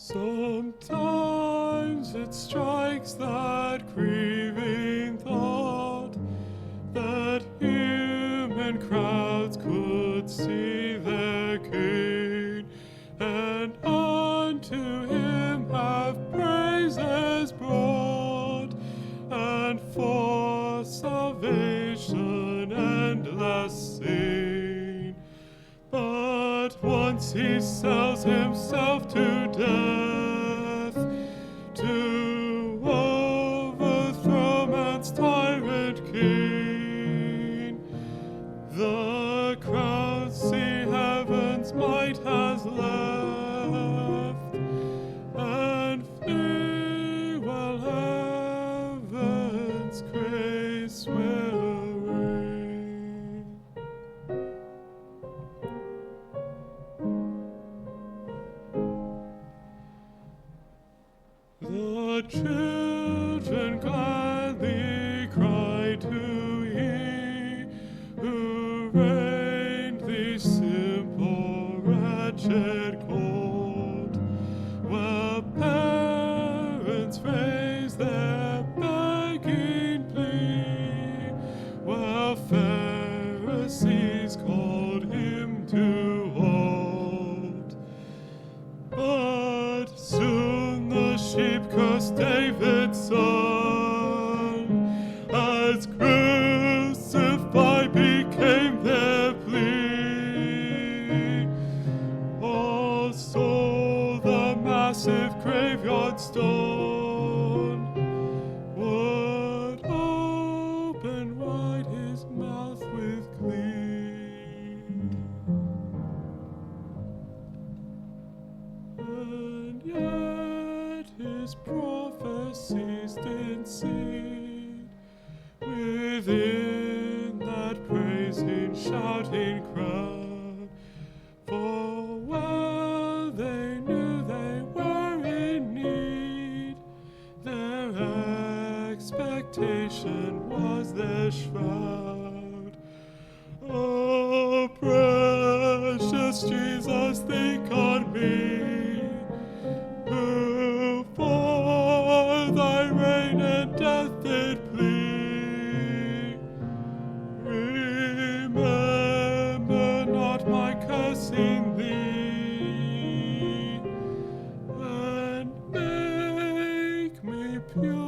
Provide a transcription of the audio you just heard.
Sometimes it strikes that grieving thought that human crowds could see their King, and unto him have praises brought, and for salvation endless seen. But once he sells himself to death, to overthrow man's tyrant king, the crowd see heaven's might has left, and flee while heaven's grace will reign. The children gladly cry to ye, who reigned the simple wretched cold, while parents raise their begging plea, while Pharisees called him to hold. But soon the sheep cursed David's son, as crucify became their plea. Also the massive graveyard stone would open wide his mouth with glee. And yet his prophecies did seed within that praising, shouting crowd. For well they knew they were in need, their expectation was their shroud. Oh, precious Jesus, think on me, who for thy reign and death did plead. Remember not my curse in thee, and make me pure.